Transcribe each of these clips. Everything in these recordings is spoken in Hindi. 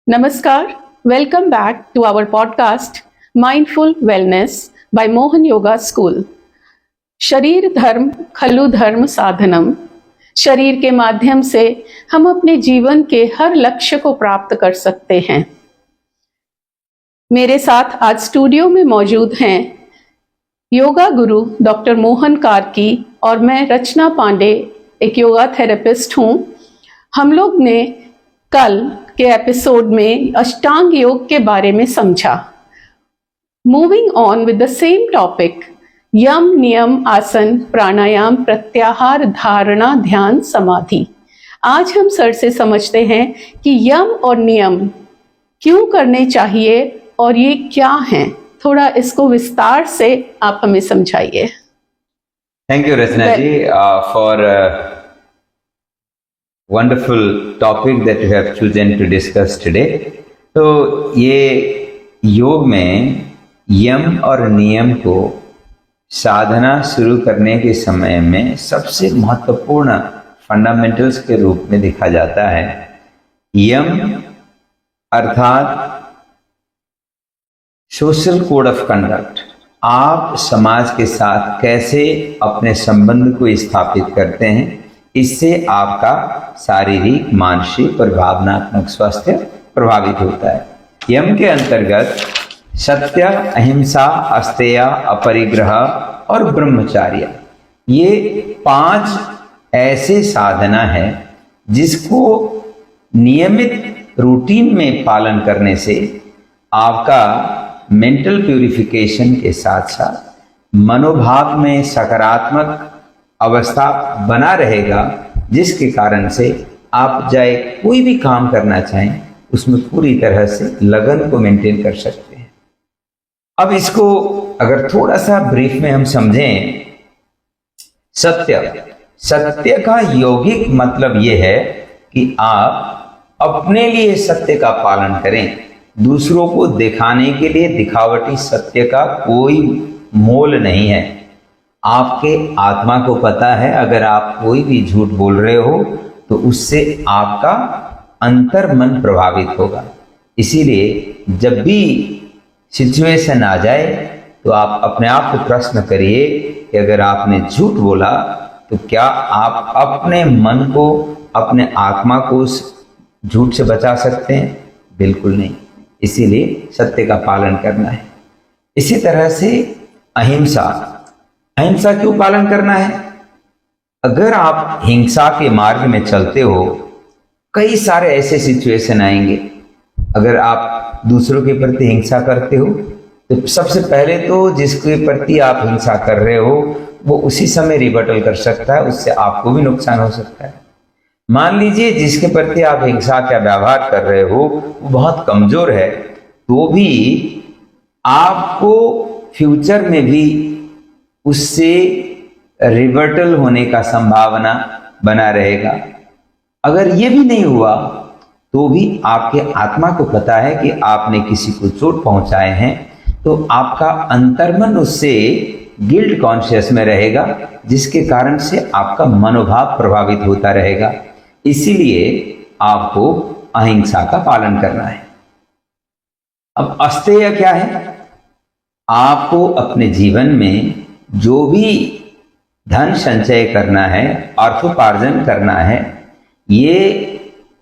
Namaskar. Welcome back to our podcast Mindful Wellness by Mohan Yoga School. शरीर धर्म खलु धर्म साधनम। शरीर के माध्यम से हम अपने जीवन के हर लक्ष्य को प्राप्त कर सकते हैं। मेरे साथ आज स्टूडियो में मौजूद हैं योगा गुरु डॉक्टर मोहन कार्की और मैं रचना पांडे, एक योगा थेरेपिस्ट हूँ। हम लोग ने कल के एपिसोड में अष्टांग योग के बारे में समझा। Moving on with the same topic, यम नियम आसन प्राणायाम प्रत्याहार धारणा ध्यान समाधि। आज हम सर से समझते हैं कि यम और नियम क्यों करने चाहिए और ये क्या हैं। थोड़ा इसको विस्तार से आप हमें समझाइए। Thank you Rachna ji for wonderful topic that you have chosen to discuss today. तो ये योग में यम और नियम को साधना शुरू करने के समय में सबसे महत्वपूर्ण फंडामेंटल्स के रूप में देखा जाता है। यम अर्थात सोशल कोड ऑफ कंडक्ट, आप समाज के साथ कैसे अपने संबंध को स्थापित करते हैं, इससे आपका शारीरिक मानसिक और भावनात्मक स्वास्थ्य प्रभावित होता है। यम के अंतर्गत सत्य, अहिंसा, अस्तेय, अपरिग्रह और ब्रह्मचर्य, ये 5 ऐसे साधना है जिसको नियमित रूटीन में पालन करने से आपका मेंटल प्यूरिफिकेशन के साथ साथ मनोभाव में सकारात्मक अवस्था बना रहेगा, जिसके कारण से आप चाहे कोई भी काम करना चाहें उसमें पूरी तरह से लगन को मेंटेन कर सकते हैं। अब इसको अगर थोड़ा सा ब्रीफ में हम समझें, सत्य का यौगिक मतलब यह है कि आप अपने लिए सत्य का पालन करें। दूसरों को दिखाने के लिए दिखावटी सत्य का कोई मोल नहीं है। आपके आत्मा को पता है अगर आप कोई भी झूठ बोल रहे हो तो उससे आपका अंतर मन प्रभावित होगा। इसीलिए जब भी सिचुएशन आ जाए तो आप अपने आप को प्रश्न करिए कि अगर आपने झूठ बोला तो क्या आप अपने मन को, अपने आत्मा को उस झूठ से बचा सकते हैं? बिल्कुल नहीं। इसीलिए सत्य का पालन करना है। इसी तरह से अहिंसा क्यों पालन करना है? अगर आप हिंसा के मार्ग में चलते हो, कई सारे ऐसे सिचुएशन आएंगे। अगर आप दूसरों के प्रति हिंसा करते हो तो सबसे पहले तो जिसके प्रति आप हिंसा कर रहे हो वो उसी समय रिबटल कर सकता है, उससे आपको भी नुकसान हो सकता है। मान लीजिए जिसके प्रति आप हिंसा का व्यवहार कर रहे हो वो बहुत कमजोर है, तो भी आपको फ्यूचर में भी उससे रिवर्टल होने का संभावना बना रहेगा। अगर ये भी नहीं हुआ तो भी आपके आत्मा को पता है कि आपने किसी को चोट पहुंचाए हैं, तो आपका अंतर्मन उससे गिल्ट कॉन्शियस में रहेगा, जिसके कारण से आपका मनोभाव प्रभावित होता रहेगा। इसीलिए आपको अहिंसा का पालन करना है। अब अस्तेय क्या है? आपको अपने जीवन में जो भी धन संचय करना है, अर्थोपार्जन करना है, ये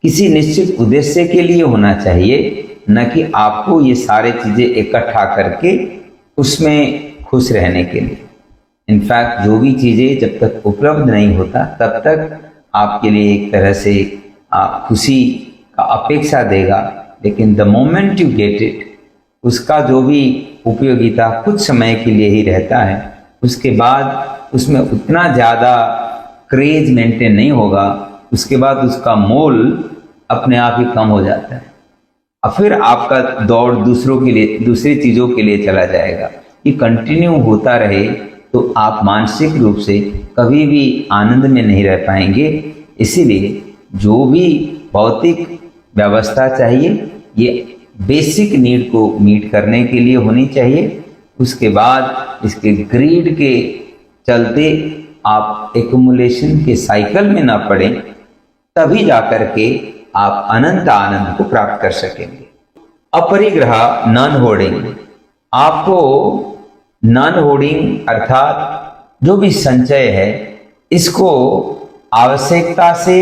किसी निश्चित उद्देश्य के लिए होना चाहिए, न कि आपको ये सारे चीजें इकट्ठा करके उसमें खुश रहने के लिए। इनफैक्ट जो भी चीजें जब तक उपलब्ध नहीं होता तब तक आपके लिए एक तरह से खुशी का अपेक्षा देगा, लेकिन the moment you get it, उसका जो भी उपयोगिता कुछ समय के लिए ही रहता है। उसके बाद उसमें उतना ज़्यादा क्रेज मेंटेन नहीं होगा, उसके बाद उसका मोल अपने आप ही कम हो जाता है और फिर आपका दौड़ दूसरों के लिए, दूसरी चीज़ों के लिए चला जाएगा। ये कंटिन्यू होता रहे तो आप मानसिक रूप से कभी भी आनंद में नहीं रह पाएंगे। इसीलिए जो भी भौतिक व्यवस्था चाहिए ये बेसिक नीड को मीट करने के लिए होनी चाहिए। उसके बाद इसके ग्रीड के चलते आप एक्युमुलेशन के साइकिल में ना पड़े, तभी जाकर के आप अनंत आनंद को प्राप्त कर सकेंगे। अपरिग्रह नॉन होर्डिंग, आपको नॉन होर्डिंग अर्थात जो भी संचय है इसको आवश्यकता से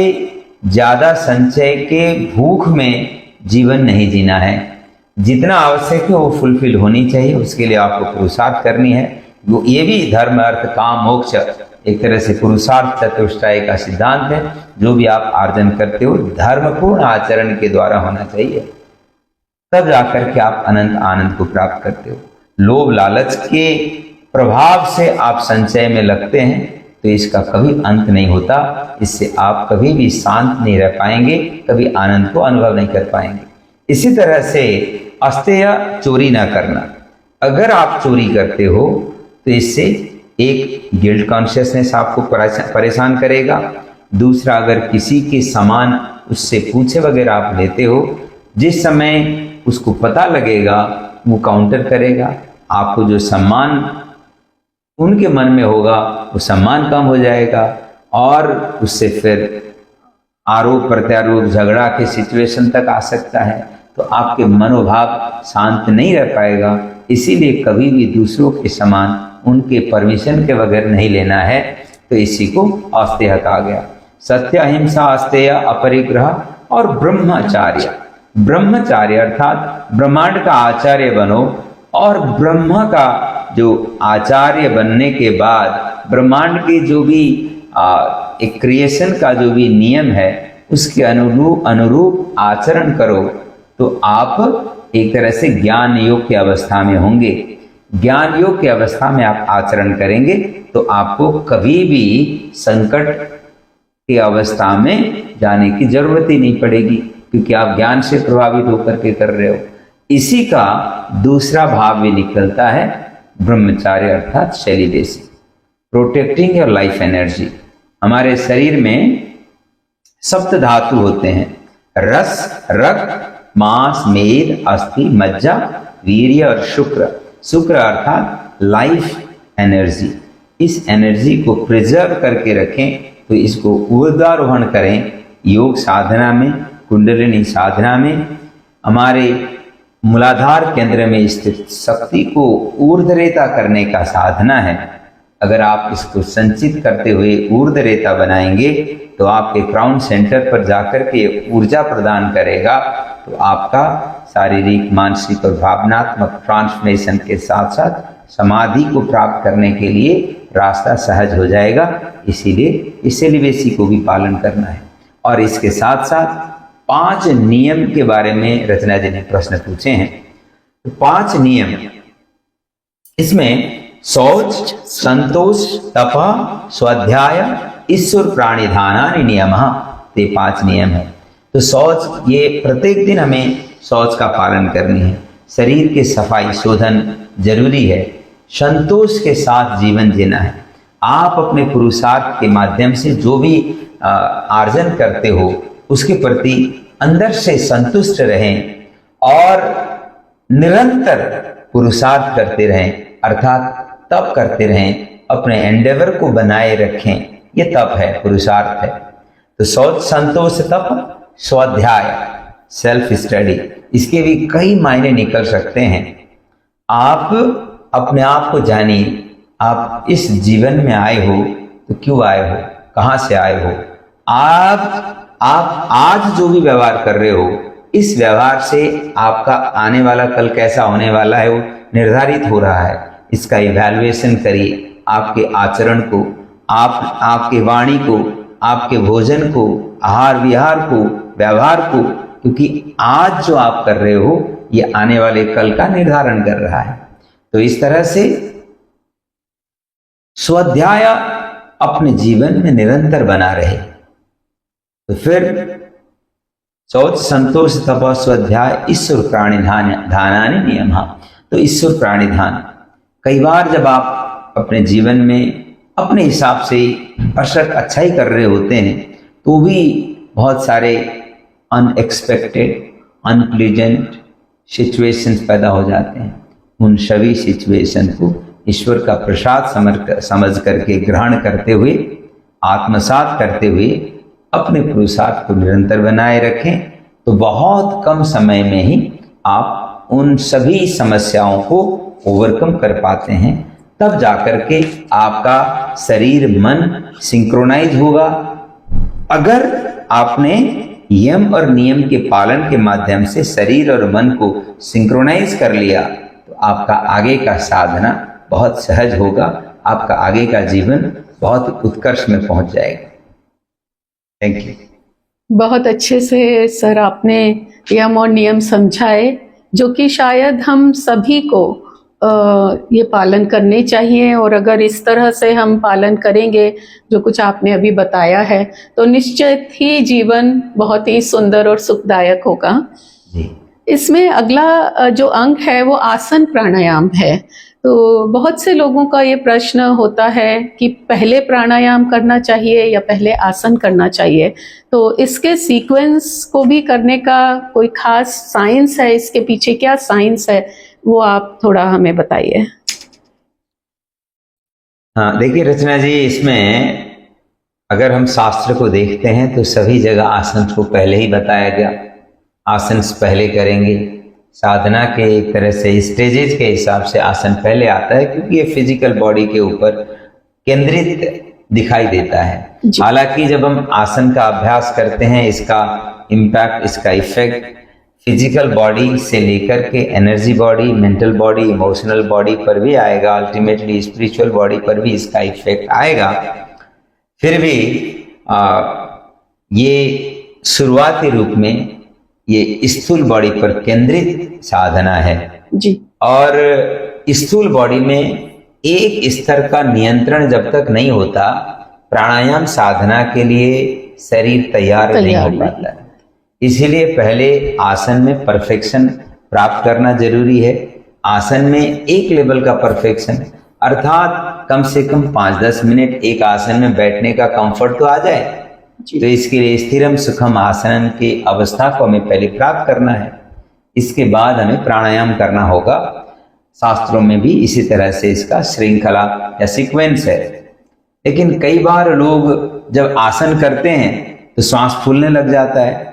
ज्यादा संचय के भूख में जीवन नहीं जीना है। जितना आवश्यक है वो फुलफिल होनी चाहिए, उसके लिए आपको पुरुषार्थ करनी है। ये भी धर्म अर्थ काम मोक्ष एक तरह से पुरुषार्थ चतुष्टय का सिद्धांत है। जो भी आप अर्जन करते हो धर्मपूर्ण आचरण के द्वारा होना चाहिए, तब जाकर के आप अनंत आनंद को प्राप्त करते हो। लोभ लालच के प्रभाव से आप संचय में लगते हैं तो इसका कभी अंत नहीं होता। इससे आप कभी भी शांत नहीं रह पाएंगे, कभी आनंद को अनुभव नहीं कर पाएंगे। इसी तरह से अस्तेय चोरी ना करना। अगर आप चोरी करते हो तो इससे एक गिल्ट कॉन्शियसनेस आपको परेशान करेगा। दूसरा, अगर किसी के सामान उससे पूछे वगैरह आप लेते हो, जिस समय उसको पता लगेगा वो काउंटर करेगा। आपको जो सम्मान उनके मन में होगा वो सम्मान कम हो जाएगा और उससे फिर आरोप प्रत्यारोप झगड़ा के सिचुएशन तक आ सकता है। तो आपके मनोभाव शांत नहीं रह पाएगा। इसीलिए कभी भी दूसरों के सामान उनके परमिशन के बगैर नहीं लेना है। तो इसी को अस्तेय कहा गया। सत्य, अहिंसा, अस्तेय, अपरिग्रह और ब्रह्मचार्य। ब्रह्मचार्य अर्थात ब्रह्मांड का आचार्य बनो और ब्रह्म का जो आचार्य बनने के बाद ब्रह्मांड के जो भी एक क्रिएशन का जो भी नियम है उसके अनुरूप आचरण करो तो आप एक तरह से ज्ञान योग की अवस्था में होंगे। ज्ञान योग की अवस्था में आप आचरण करेंगे तो आपको कभी भी संकट की अवस्था में जाने की जरूरत ही नहीं पड़ेगी, क्योंकि आप ज्ञान से प्रभावित होकर के कर रहे हो। इसी का दूसरा भाव भी निकलता है ब्रह्मचार्य अर्थात celibacy, protecting your life energy. हमारे शरीर में सप्त धातु होते हैं, रस, रक्त, मांस, मेद, अस्थि, मज्जा, वीर्य और शुक्र। शुक्र अर्थात लाइफ एनर्जी। इस एनर्जी को प्रिजर्व करके रखें, तो इसको ऊर्ध्वारोहण करें। योग साधना में, कुंडलिनी साधना में हमारे मूलाधार केंद्र में स्थित शक्ति को ऊर्ध्वरेता करने का साधना है। अगर आप इसको संचित करते हुए ऊर्ध्वरेता बनाएंगे तो आपके क्राउन सेंटर पर जाकर के ऊर्जा प्रदान करेगा। तो आपका शारीरिक, मानसिक और भावनात्मक ट्रांसफॉर्मेशन के साथ साथ समाधि को प्राप्त करने के लिए रास्ता सहज हो जाएगा। इसीलिए इस सेलिबेसी को भी पालन करना है। और इसके साथ साथ 5 नियम के बारे में रचना जी ने प्रश्न पूछे हैं। तो 5 नियम, इसमें शौच, संतोष, तप, स्वाध्याय, ईश्वर प्राणिधानानि नियमः, ये 5 नियम है। तो शौच, ये प्रत्येक दिन हमें शौच का पालन करनी है। शरीर की सफाई शोधन जरूरी है। संतोष के साथ जीवन जीना है। आप अपने पुरुषार्थ के माध्यम से जो भी आर्जन करते हो उसके प्रति अंदर से संतुष्ट रहें और निरंतर पुरुषार्थ करते रहें, अर्थात तप करते रहें, अपने एंडेवर को बनाए रखें। ये तप है, पुरुषार्थ है। तो शौच, संतोष, तप, स्वाध्याय, सेल्फ स्टडी, इसके भी कई मायने निकल सकते हैं। आप अपने आप को जानिए। आप इस जीवन में आए हो तो क्यों आए हो, कहां से आए हो। आप आज जो भी व्यवहार कर रहे हो, इस व्यवहार से आपका आने वाला कल कैसा होने वाला है वो निर्धारित हो रहा है। इसका इवैल्यूएशन करिए। आपके आचरण को, आपके वाणी को, आपके भोजन को, आहार विहार को, व्यवहार को, क्योंकि आज जो आप कर रहे हो ये आने वाले कल का निर्धारण कर रहा है। तो इस तरह से स्वाध्याय अपने जीवन में निरंतर बना रहे। तो फिर शौच, संतोष, तप, स्वाध्याय, ईश्वर प्राणिधानानि नियमः। तो ईश्वर प्राणिधान, कई बार जब आप अपने जीवन में अपने हिसाब से अशक अच्छा ही कर रहे होते हैं तो भी बहुत सारे अनएक्सपेक्टेड, अनप्लीजेंट सिचुएशंस पैदा हो जाते हैं। उन सभी सिचुएशन को ईश्वर का प्रसाद समझ करके ग्रहण करते हुए, आत्मसात करते हुए अपने पुरुषार्थ को निरंतर बनाए रखें तो बहुत कम समय में ही आप उन सभी समस्याओं को ओवरकम कर पाते हैं। तब जाकर के आपका शरीर मन सिंक्रोनाइज होगा। अगर आपने यम और नियम के पालन के माध्यम से शरीर और मन को सिंक्रोनाइज कर लिया तो आपका आगे का साधना बहुत सहज होगा, आपका आगे का जीवन बहुत उत्कर्ष में पहुंच जाएगा। Thank you. बहुत अच्छे से सर आपने यम और नियम समझाए, जो कि शायद हम सभी को ये पालन करने चाहिए, और अगर इस तरह से हम पालन करेंगे जो कुछ आपने अभी बताया है तो निश्चित ही जीवन बहुत ही सुंदर और सुखदायक होगा जी। इसमें अगला जो अंग है वो आसन प्राणायाम है। तो बहुत से लोगों का ये प्रश्न होता है कि पहले प्राणायाम करना चाहिए या पहले आसन करना चाहिए, तो इसके सीक्वेंस को भी करने का कोई खास साइंस है, इसके पीछे क्या साइंस है वो आप थोड़ा हमें बताइए। हाँ देखिए रचना जी, इसमें अगर हम शास्त्र को देखते हैं तो सभी जगह आसन को पहले ही बताया गया। आसन पहले करेंगे, साधना के एक तरह से स्टेजेस के हिसाब से आसन पहले आता है, क्योंकि ये फिजिकल बॉडी के ऊपर केंद्रित दिखाई देता है। हालांकि जब हम आसन का अभ्यास करते हैं इसका इम्पैक्ट, इसका इफेक्ट फिजिकल बॉडी से लेकर के energy body, mental body, emotional body पर भी आएगा, अल्टीमेटली स्पिरिचुअल बॉडी पर भी इसका इफेक्ट आएगा। फिर भी ये शुरुआती रूप में ये स्थूल बॉडी पर केंद्रित साधना है जी। और स्थूल बॉडी में एक स्तर का नियंत्रण जब तक नहीं होता, प्राणायाम साधना के लिए शरीर तैयार नहीं हो पाता है। इसीलिए पहले आसन में परफेक्शन प्राप्त करना जरूरी है। आसन में एक लेवल का परफेक्शन, अर्थात कम से कम 5-10 मिनट एक आसन में बैठने का कंफर्ट तो आ जाए। तो इसके लिए स्थिरम सुखम आसन की अवस्था को हमें पहले प्राप्त करना है, इसके बाद हमें प्राणायाम करना होगा। शास्त्रों में भी इसी तरह से इसका श्रृंखला या सीक्वेंस है। लेकिन कई बार लोग जब आसन करते हैं तो सांस फूलने लग जाता है,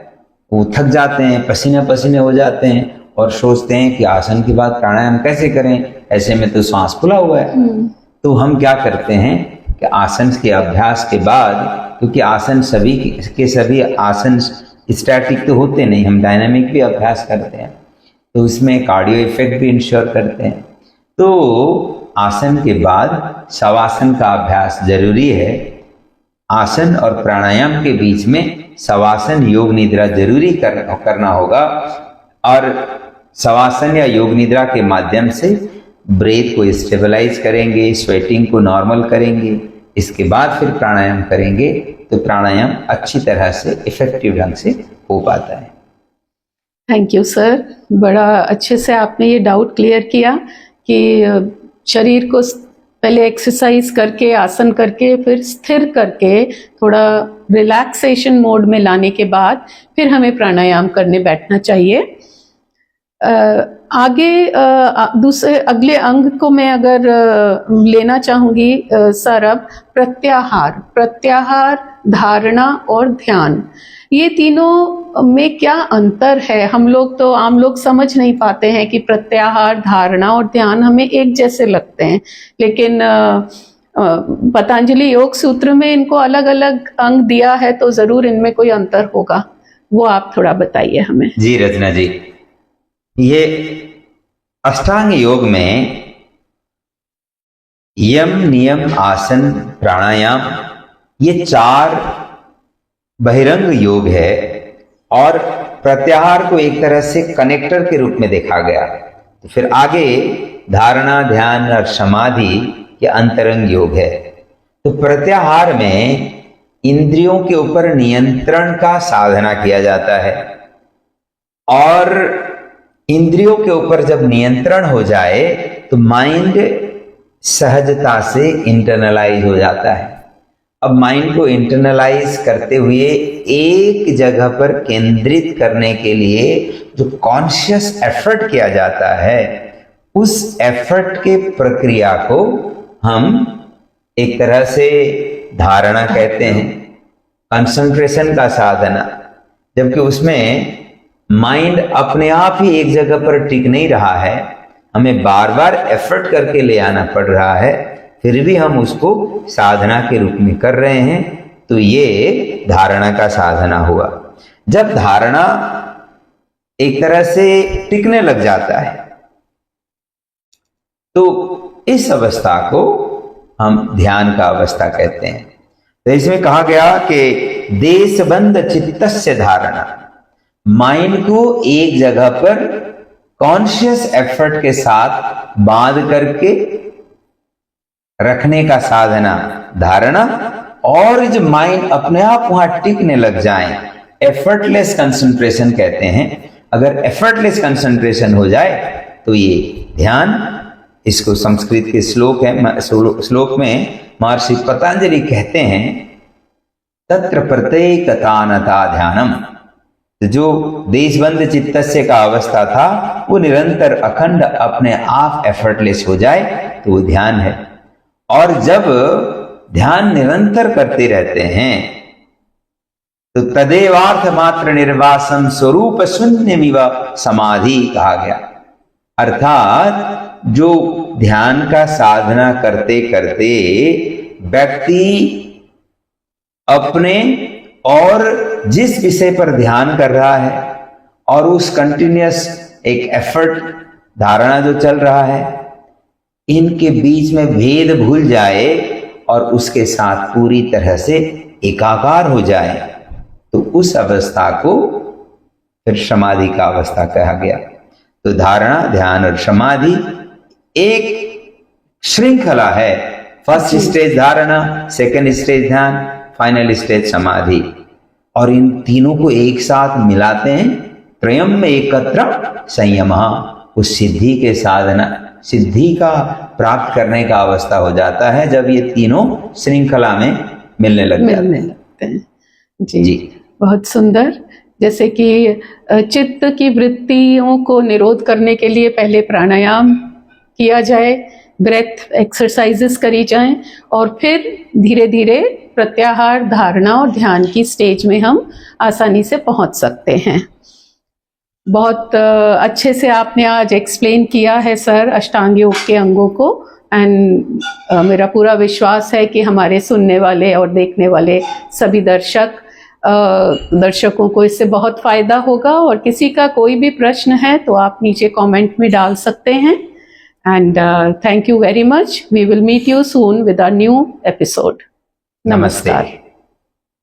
वो थक जाते हैं, पसीने पसीने हो जाते हैं और सोचते हैं कि आसन के बाद प्राणायाम कैसे करें, ऐसे में तो सांस फूला हुआ है। तो हम क्या करते हैं कि आसन के अभ्यास के बाद, क्योंकि आसन सभी के सभी आसन स्टैटिक तो होते नहीं, हम डायनामिक भी अभ्यास करते हैं, तो उसमें कार्डियो इफेक्ट भी इंश्योर करते हैं। तो आसन के बाद शवासन का अभ्यास जरूरी है। आसन और प्राणायाम के बीच में शवासन योग निद्रा जरूरी करना होगा, और शवासन या योग निद्रा के माध्यम से ब्रेथ को स्टेबलाइज करेंगे, स्वेटिंग को नॉर्मल करेंगे, इसके बाद फिर प्राणायाम करेंगे तो प्राणायाम अच्छी तरह से इफेक्टिव ढंग से हो पाता है। थैंक यू सर, बड़ा अच्छे से आपने ये डाउट क्लियर किया कि शरीर को पहले एक्सरसाइज करके, आसन करके, फिर स्थिर करके, थोड़ा रिलैक्सेशन मोड में लाने के बाद फिर हमें प्राणायाम करने बैठना चाहिए। आगे दूसरे अगले अंग को मैं अगर लेना चाहूँगी सर, अब प्रत्याहार, धारणा और ध्यान, ये तीनों में क्या अंतर है? हम लोग तो आम लोग समझ नहीं पाते हैं कि प्रत्याहार, धारणा और ध्यान हमें एक जैसे लगते हैं, लेकिन पतंजलि योग सूत्र में इनको अलग अलग अंग दिया है, तो जरूर इनमें कोई अंतर होगा, वो आप थोड़ा बताइए हमें। जी रचना जी, ये अष्टांग योग में यम, नियम, आसन, प्राणायाम, ये 4 बहिरंग योग है, और प्रत्याहार को एक तरह से कनेक्टर के रूप में देखा गया। तो फिर आगे धारणा, ध्यान और समाधि ये अंतरंग योग है। तो प्रत्याहार में इंद्रियों के ऊपर नियंत्रण का साधना किया जाता है, और इंद्रियों के ऊपर जब नियंत्रण हो जाए तो माइंड सहजता से इंटरनलाइज हो जाता है। अब माइंड को इंटरनलाइज करते हुए एक जगह पर केंद्रित करने के लिए जो कॉन्शियस एफर्ट किया जाता है, उस एफर्ट के प्रक्रिया को हम एक तरह से धारणा कहते हैं। कंसंट्रेशन का साधना, जबकि उसमें माइंड अपने आप ही एक जगह पर टिक नहीं रहा है, हमें बार बार एफर्ट करके ले आना पड़ रहा है, फिर भी हम उसको साधना के रूप में कर रहे हैं, तो ये धारणा का साधना हुआ। जब धारणा एक तरह से टिकने लग जाता है तो इस अवस्था को हम ध्यान का अवस्था कहते हैं। तो इसमें कहा गया कि देशबंद चित्तस्य धारणा, माइंड को एक जगह पर कॉन्शियस एफर्ट के साथ बांध करके रखने का साधना धारणा, और जब माइंड अपने आप वहां टिकने लग जाए, एफर्टलेस कंसंट्रेशन कहते हैं। अगर एफर्टलेस कंसंट्रेशन हो जाए तो ये ध्यान, इसको संस्कृत के श्लोक में महर्षि पतंजलि कहते हैं, तत्र प्रत्येकतानता ध्यानम। जो देशबंद चित्तस्य का अवस्था था वो निरंतर अखंड अपने आप एफर्टलेस हो जाए तो वो ध्यान है। और जब ध्यान निरंतर करते रहते हैं तो तदेवार्थ मात्र निर्वासम स्वरूप शून्यमिव समाधि कहा गया। अर्थात जो ध्यान का साधना करते करते व्यक्ति अपने और जिस विषय पर ध्यान कर रहा है और उस कंटिन्यूअस एक एफर्ट धारणा जो चल रहा है, इनके बीच में भेद भूल जाए और उसके साथ पूरी तरह से एकाकार हो जाए, तो उस अवस्था को फिर समाधि का अवस्था कहा गया। तो धारणा, ध्यान और समाधि एक श्रृंखला है। फर्स्ट स्टेज धारणा, सेकंड स्टेज ध्यान, फाइनल स्टेज समाधि, और इन तीनों को एक साथ मिलाते हैं। त्रयम में एकत्र संयम, उस सिद्धि के साधना, सिद्धि का प्राप्त करने का अवस्था हो जाता है जब ये तीनों श्रृंखला में मिलने लगते हैं। जी, बहुत सुंदर। जैसे कि चित्त की वृत्तियों को निरोध करने के लिए पहले प्राणायाम किया जाए, ब्रेथ एक्सरसाइजेस करी जाएं, और फिर धीरे धीरे प्रत्याहार, धारणा और ध्यान की स्टेज में हम आसानी से पहुंच सकते हैं। बहुत अच्छे से आपने आज एक्सप्लेन किया है सर अष्टांग योग के अंगों को, एंड मेरा पूरा विश्वास है कि हमारे सुनने वाले और देखने वाले सभी दर्शकों को इससे बहुत फ़ायदा होगा। और किसी का कोई भी प्रश्न है तो आप नीचे कमेंट में डाल सकते हैं। And thank you very much. We will meet you soon with a new episode. नमस्कार।